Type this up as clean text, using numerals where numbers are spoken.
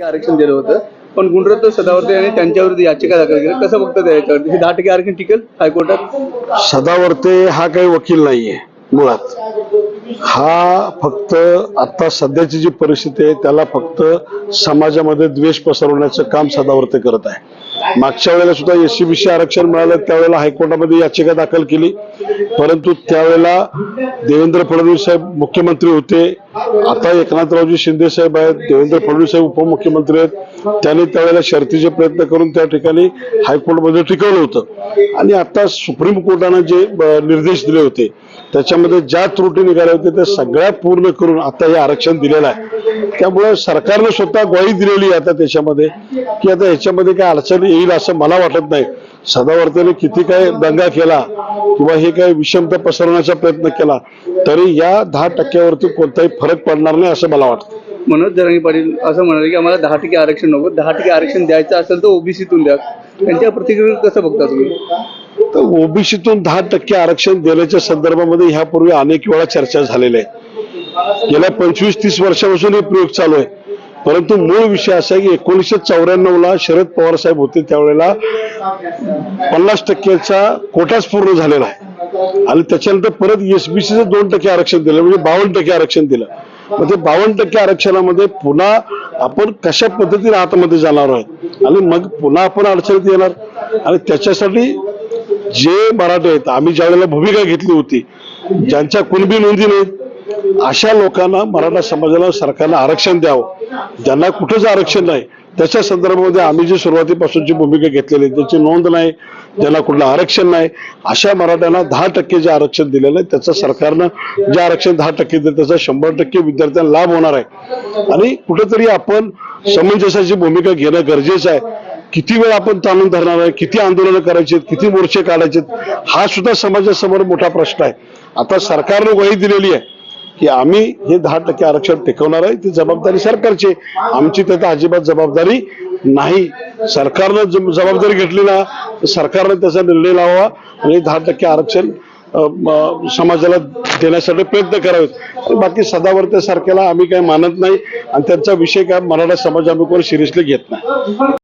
आरक्षण दिलं होतं, पण गुणरत्न सदावर्ते यांनी त्यांच्यावरती याचिका दाखल केली. कसं बघतं त्याच्यावरती हे 10% आरक्षण टिकेल हायकोर्टात? सदावर्ते हा काही वकील नाहीये मुळात. हा फक्त आता सध्याची जी परिस्थिती आहे त्याला फक्त समाजामध्ये द्वेष पसरवण्याचं काम सदावर्ते करत आहे. मागच्या वेळेला सुद्धा एससीबीसी आरक्षण मिळालं त्यावेळेला हायकोर्टामध्ये याचिका दाखल केली, परंतु त्यावेळेला देवेंद्र फडणवीस साहेब मुख्यमंत्री होते. आता एकनाथरावजी शिंदे साहेब आहेत, देवेंद्र फडणवीस साहेब उपमुख्यमंत्री आहेत. त्यांनी त्यावेळेला शर्तीचे प्रयत्न करून त्या ठिकाणी हायकोर्टमध्ये टिकवलं होतं. आणि आता सुप्रीम कोर्टानं जे निर्देश दिले होते त्याच्यामध्ये ज्या त्रुटी निघाल्या होत्या त्या सगळ्या पूर्ण करून आता हे आरक्षण दिलेलं आहे. त्यामुळे सरकारनं स्वतः ग्वाही दिलेली आहे आता त्याच्यामध्ये की आता ह्याच्यामध्ये काय अडचण येईल असं मला वाटत नाही. सदावर्तेने किती काय दंगा केला किंवा हे काय विषमता पसरवण्याचा प्रयत्न केला तरी या 10% कोणताही फरक पडणार नाही असं मला वाटतं. मनोज जरांगे पाटील असं म्हणाले की आम्हाला 10% आरक्षण नको, 10% आरक्षण द्यायचं असेल तर ओबीसीतून द्या. त्यांच्या प्रतिक्रिया कसं बघता तुम्ही? तर ओबीसीतून 10% आरक्षण देण्याच्या संदर्भामध्ये ह्यापूर्वी अनेक वेळा चर्चा झालेल्या आहे. गेल्या 25-30 वर्षापासून हे प्रयोग चालू आहे. परंतु मूळ विषय असा आहे की 1994ला शरद पवार साहेब होते त्यावेळेला 50%चा कोटाच पूर्ण झालेला आहे आणि त्याच्यानंतर परत एसबीसीचं 2% आरक्षण दिलं, म्हणजे 52% आरक्षण दिलं. मग ते 52% आरक्षणामध्ये पुन्हा आपण कशा पद्धतीने आतमध्ये जाणार आहोत आणि मग पुन्हा आपण अडचणीत येणार. आणि त्याच्यासाठी जे मराठे आहेत, आम्ही ज्या वेळेला भूमिका घेतली होती, ज्यांच्या कुणबी नोंदी नाहीत अशा लोकांना मराठा समाजाला सरकारनं आरक्षण द्यावं, ज्यांना कुठंच आरक्षण नाही त्याच्या संदर्भामध्ये आम्ही जी सुरुवातीपासूनची भूमिका घेतलेली त्याची नोंद नाही, ज्यांना कुठलं आरक्षण नाही अशा मराठ्यांना 10% जे आरक्षण दिलेलं आहे त्याचं सरकारनं जे आरक्षण 10% देत त्याचा 100% विद्यार्थ्यांना लाभ होणार आहे. आणि कुठेतरी आपण समंजसाची भूमिका घेणं गरजेचं आहे. किती वेळ आपण ताणून धरणार आहे, किती आंदोलनं करायची, किती मोर्चे काढायचे, हा सुद्धा समाजासमोर मोठा प्रश्न आहे. आता सरकारनं ग्वाही दिलेली आहे की आम्ही हे 10% आरक्षण टिकवणार आहे, ती जबाबदारी सरकारची, आमची त्यात अजिबात जबाबदारी नाही. सरकारनं जबाबदारी घेतली ना तर सरकारनं त्याचा निर्णय लावावा आणि 10% आरक्षण समाजाला देण्यासाठी प्रयत्न करावेत. बाकी सदावर्ते सारख्याला आम्ही काही मानत नाही आणि त्यांचा विषय काय मराठा समाज आम्ही कोण सिरियसली घेत नाही.